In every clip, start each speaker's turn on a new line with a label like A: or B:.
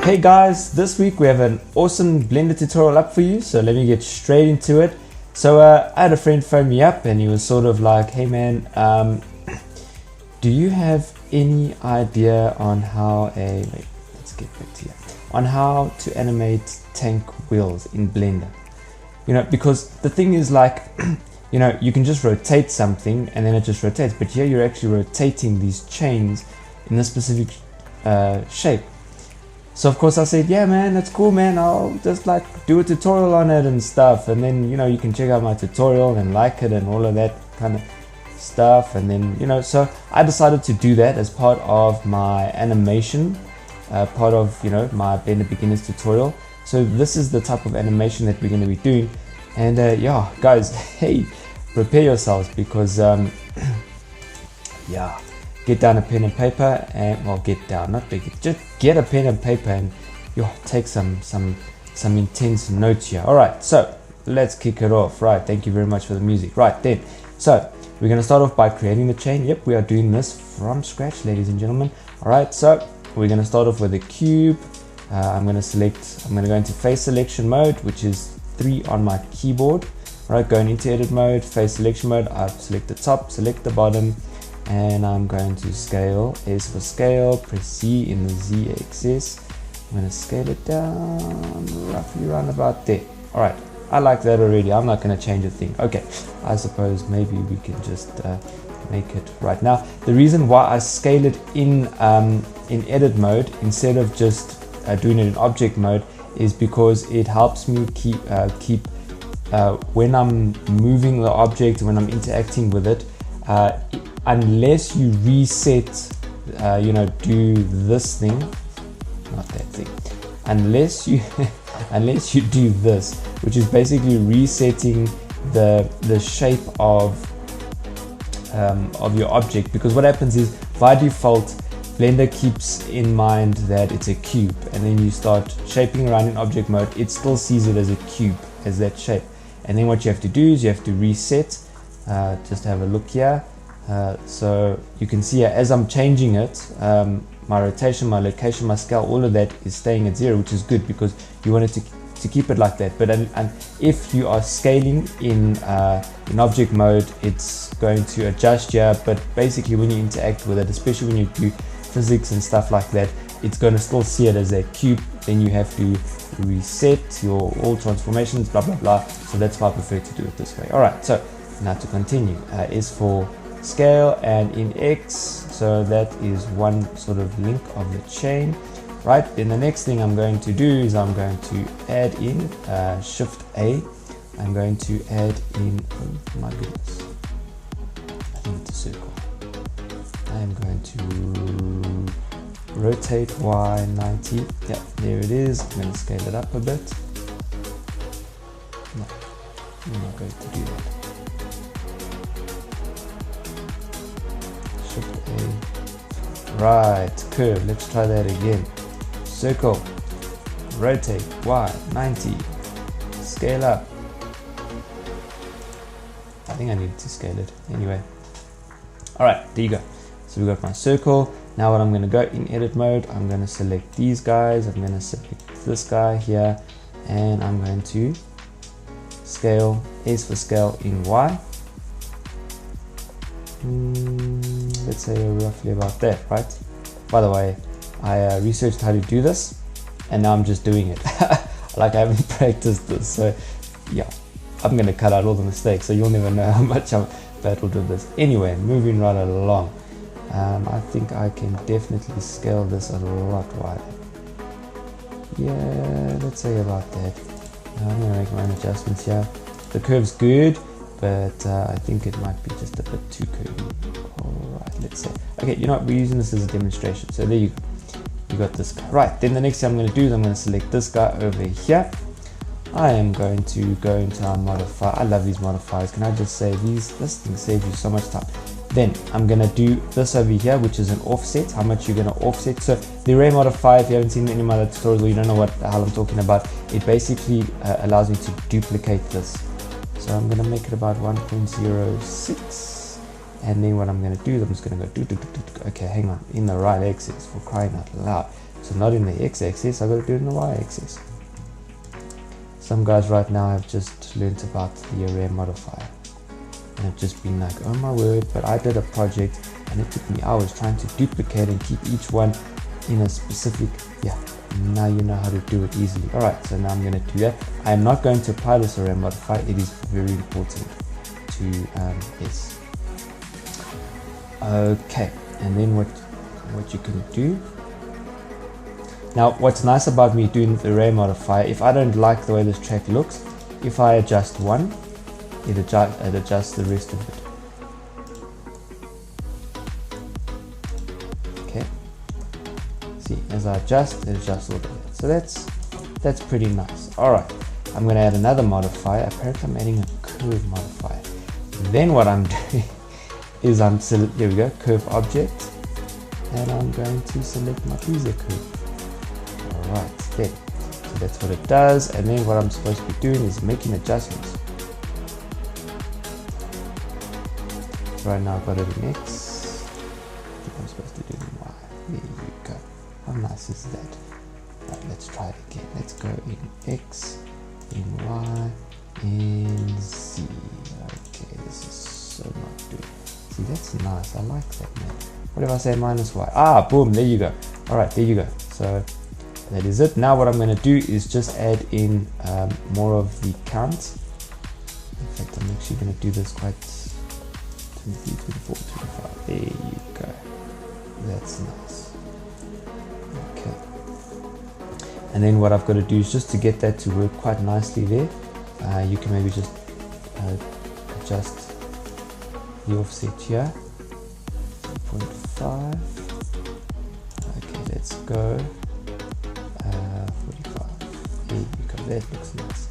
A: Hey guys, this week we have an awesome Blender tutorial up for you, so let me get straight into it. So I had a friend phone me up and he was sort of like, hey man, do you have any idea on how on how to animate tank wheels in Blender? You know, because the thing is like, you know, you can just rotate something and then it just rotates, but here you're actually rotating these chains in a specific shape. So of course I said, yeah man, that's cool man, I'll just like do a tutorial on it and stuff, and then you know you can check out my tutorial and like it and all of that kind of stuff. And then, you know, so I decided to do that as part of my animation, part of, you know, my Blender beginners tutorial. So this is the type of animation that we're going to be doing, and yeah guys, hey, prepare yourselves because yeah, get down a pen and paper and, well, just get a pen and paper and take some intense notes here. All right, so let's kick it off. Right, thank you very much for the music. Right then, so we're going to start off by creating the chain. Yep, we are doing this from scratch, ladies and gentlemen. All right, so we're going to start off with a cube. I'm going to go into face selection mode, which is 3 on my keyboard. All right, going into edit mode, face selection mode, I select the top, select the bottom, and I'm going to scale. S for scale, press C in the Z axis. I'm going to scale it down roughly around about there. All right, I like that already. I'm not going to change a thing. Okay, I suppose maybe we can just make it right now. The reason why I scale it in edit mode instead of just doing it in object mode is because it helps me keep when I'm moving the object, when I'm interacting with it, unless you reset, you know, do this thing, not that thing, unless you unless you do this, which is basically resetting the shape of your object. Because what happens is, by default, Blender keeps in mind that it's a cube, and then you start shaping around in object mode, it still sees it as a cube, as that shape. And then what you have to do is you have to reset. Just have a look here. So you can see here, as I'm changing it, my rotation, my location, my scale, all of that is staying at 0, which is good because you want it to keep it like that. But and if you are scaling in object mode, it's going to adjust here. But basically when you interact with it, especially when you do physics and stuff like that, it's going to still see it as a cube. Then you have to reset your all transformations, blah blah blah. So that's why I prefer to do it this way. All right, so now to continue, is for scale, and in X, so that is one sort of link of the chain. Right, then the next thing I'm going to do is I'm going to add in Shift A. I'm going to add in, oh my goodness, I think it's a circle. I'm going to rotate Y 90. Yeah, there it is. I'm going to scale it up a bit. No, I'm not going to do that. Shift A. Right, curve. Let's try that again. Circle, rotate Y 90, scale up. I think I needed to scale it anyway. All right, there you go. So we got my circle. Now what I'm going to go in edit mode, I'm going to select these guys. I'm going to select this guy here, and I'm going to scale. S for scale in Y. Let's say roughly about that, right? By the way, I researched how to do this, and now I'm just doing it. Like, I haven't practiced this, so yeah, I'm going to cut out all the mistakes, so you'll never know how much I've battled with this. Anyway, moving right along. I think I can definitely scale this a lot wider. Yeah, let's say about that. I'm going to make my own adjustments here. The curve's good, but I think it might be just a bit too curvy. Alright, let's say. Okay, you know what, we're using this as a demonstration, so there you go. You got this guy. Right, then the next thing I'm going to do is I'm going to select this guy over here. I am going to go into our modifier. I love these modifiers. Can I just say these? This thing saves you so much time. Then I'm going to do this over here, which is an offset. How much you're going to offset. So the array modifier, if you haven't seen any of my other tutorials or you don't know what the hell I'm talking about, it basically allows me to duplicate this. So I'm going to make it about 1.06. And then what I'm going to do is I'm just going to go okay, hang on, in the right axis, for crying out loud. So not in the x-axis, I've got to do it in the y-axis. Some guys right now have just learnt about the array modifier and have just been like, oh my word, but I did a project and it took me hours trying to duplicate and keep each one in a specific, yeah, now you know how to do it easily. Alright, so now I'm going to do that. I am not going to apply this array modifier. It is very important to yes. Okay, and then what you can do. Now, what's nice about me doing the array modifier, if I don't like the way this track looks, if I adjust one, it adjusts the rest of it. Okay. See, as I adjust, it adjusts all of that. So that's pretty nice. All right, I'm going to add another modifier. Apparently, I'm adding a curve modifier. Then what I'm doing is here we go, curve object, and I'm going to select my bezier curve. Alright, then, so that's what it does, and then what I'm supposed to be doing is making adjustments. Right now I've got it in X, I think I'm supposed to do it in Y. There you go. How nice is that? Right, let's try it again. Let's go in X, in Y, in Z. Okay, this is so not doing. See, that's nice, I like that, man. What if I say minus Y? Ah, boom, there you go. Alright, there you go. So that is it. Now what I'm going to do is just add in more of the count. In fact, I'm actually going to do this quite 23, 24, 25. There you go. That's nice. Okay. And then what I've got to do is just to get that to work quite nicely there. You can maybe just adjust the offset here. 0.5. Okay, let's go. 45. There you go. That looks nice.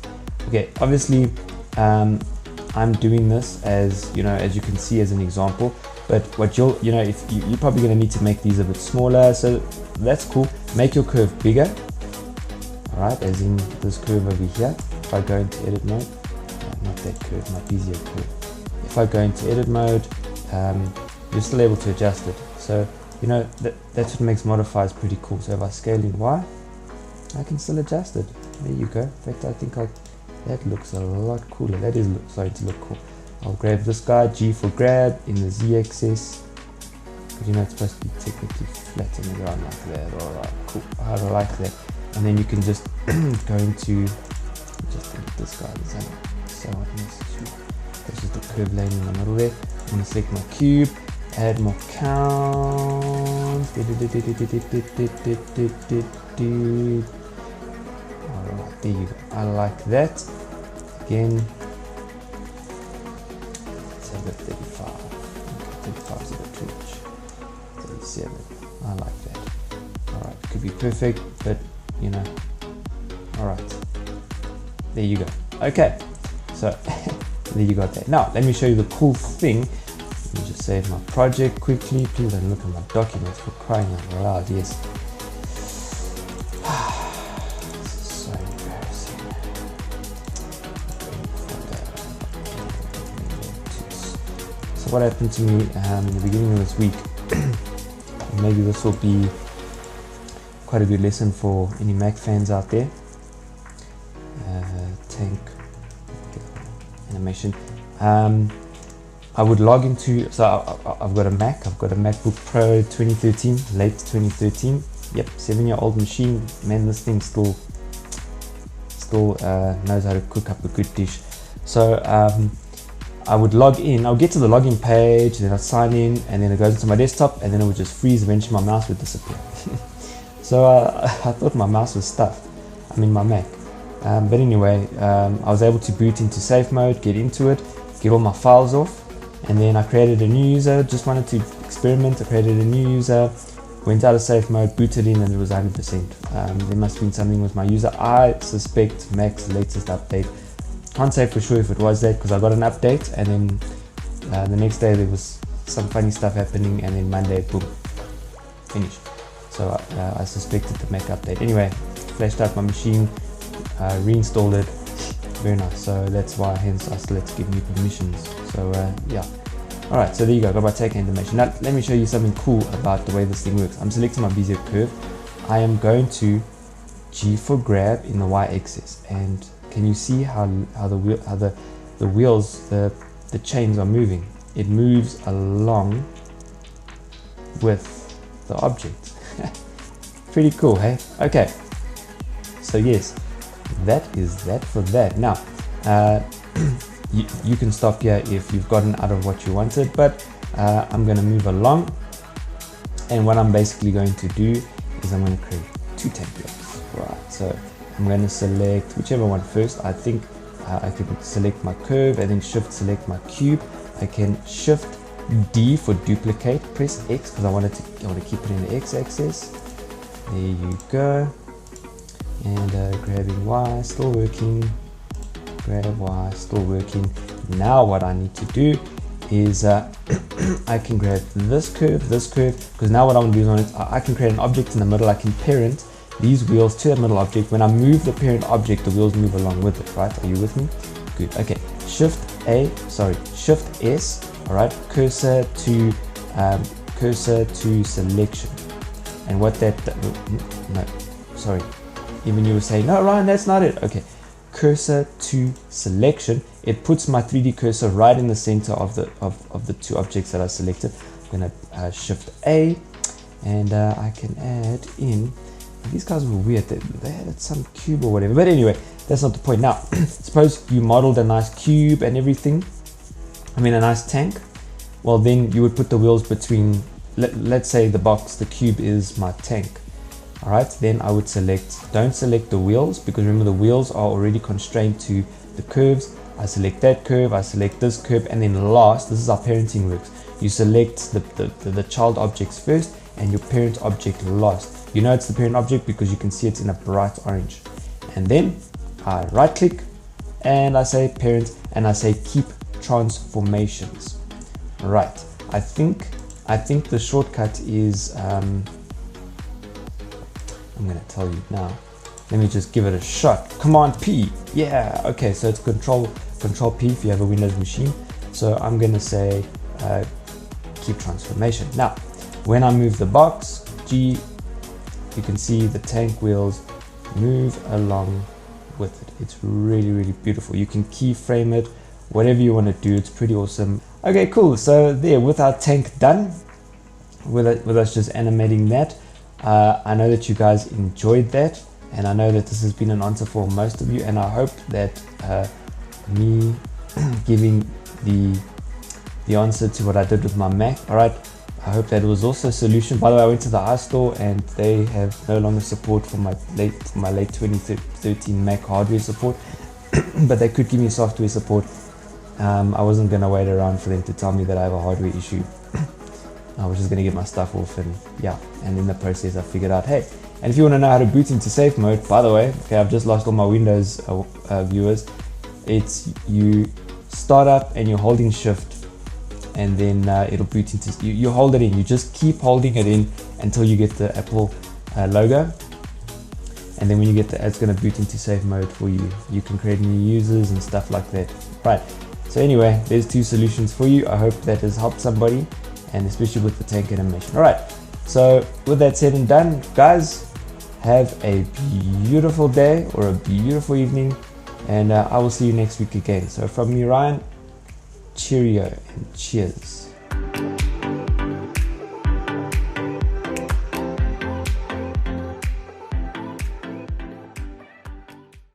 A: Okay, obviously I'm doing this as you can see as an example, but what you're probably going to need to make these a bit smaller, so that's cool. Make your curve bigger. Alright, as in this curve over here. If I go into edit mode, not that curve, my bezier curve. If I go into edit mode, you're still able to adjust it. So that's what makes modifiers pretty cool. So if I scale in Y, I can still adjust it. There you go. In fact, I think that looks a lot cooler. That is starting to look cool. I'll grab this guy, G for grab, in the Z axis. But it's supposed to be technically flat on the ground like that. Alright, cool. I like that. And then you can just go into this guy. So unnecessary. This is the curve lane in the middle there. I'm going to select my cube, add more count. Alright, there you go. I like that. Again, let's have it 35. Okay, 35 is a bit too much. 37. I like that. Alright, could be perfect, but alright. There you go. Okay, so there you got that. Now, let me show you the cool thing. Let me just save my project quickly. Please don't look at my documents, for crying out loud. Yes. This is so embarrassing. So what happened to me in the beginning of this week, maybe this will be quite a good lesson for any Mac fans out there. Tank animation. I would log into, so I've got a Mac, I've got a MacBook Pro 2013, late 2013. Yep, 7-year-old machine. Man, this thing still knows how to cook up a good dish. So I would log in, I'll get to the login page, then I'll sign in, and then it goes into my desktop, and then it would just freeze. Eventually my mouse would disappear. So I thought my mouse was stuffed. I mean my Mac. But anyway, I was able to boot into safe mode, get into it, get all my files off, and then I created a new user. Just wanted to experiment. I created a new user, went out of safe mode, booted in, and it was 100%. There must have been something with my user. I suspect Mac's latest update. Can't say for sure if it was that, because I got an update, and then the next day there was some funny stuff happening, and then Monday, boom, finished. So I suspected the Mac update. Anyway, flashed out my machine, reinstalled it. Very nice. So that's why, hence, I still had to give me permissions. So yeah, Alright, so there you go, got my tank animation. Now let me show you something cool about the way this thing works. I'm selecting my Bezier curve. I am going to G for grab in the y-axis, and can you see how the wheels, the chains are moving? It moves along with the object. Pretty cool, hey? Okay, so yes, that is that for that. Now you can stop here if you've gotten out of what you wanted, but I'm going to move along, and what I'm basically going to do is I'm going to create two tank wheels. Right, so I'm going to select whichever one first. I think I can select my curve and then shift select my cube. I can shift D for duplicate, press X because I want to keep it in the x-axis. There you go. And grabbing Y, still working. Grab Y, still working. Now what I need to do is I can grab this curve, because now what I want to do is I can create an object in the middle. I can parent these wheels to the middle object. When I move the parent object, the wheels move along with it, right? Are you with me? Good. Okay. Shift S, all right, cursor to selection. And what that, no, sorry, even you were saying, no, Ryan, that's not it. Okay, cursor to selection. It puts my 3D cursor right in the center of the two objects that I selected. I'm gonna shift A, and I can add in. These guys were weird. They had some cube or whatever. But anyway, that's not the point. Now, suppose you modeled a nice cube and everything. I mean, a nice tank. Well, then you would put the wheels between. Let's say the box, the cube is my tank. All right. Then I would don't select the wheels, because remember the wheels are already constrained to the curves. I select that curve. I select this curve, and then last, this is how parenting works. You select the child objects first, and your parent object last. You know it's the parent object because you can see it's in a bright orange. And then I right click and I say parent, and I say keep transformations. Right. I think the shortcut is I'm gonna tell you now. Let me just give it a shot. Command P. Yeah. Okay. So it's Control P if you have a Windows machine. So I'm gonna say keep transformation. Now, when I move the box, G, you can see the tank wheels move along with it. It's really, really beautiful. You can keyframe it, whatever you want to do. It's pretty awesome. Okay, cool. So there, with our tank done, with us just animating that, I know that you guys enjoyed that, and I know that this has been an answer for most of you, and I hope that me giving the answer to what I did with my Mac, all right, I hope that it was also a solution. By the way, I went to the iStore and they have no longer support for my late 2013 Mac hardware support, but they could give me software support. I wasn't going to wait around for them to tell me that I have a hardware issue. I was just going to get my stuff off, and yeah, and in the process I figured out, hey, and if you want to know how to boot into safe mode, by the way, okay, I've just lost all my Windows viewers. It's you start up and you're holding shift, and then it'll boot into, you hold it in, you just keep holding it in until you get the Apple logo, and then when you get the, it's going to boot into safe mode for you. You can create new users and stuff like that. Right, so anyway, there's two solutions for you. I hope that has helped somebody, and especially with the tank animation. All right, so with that said and done, guys, have a beautiful day or a beautiful evening, and I will see you next week again. So from me, Ryan, cheerio and cheers.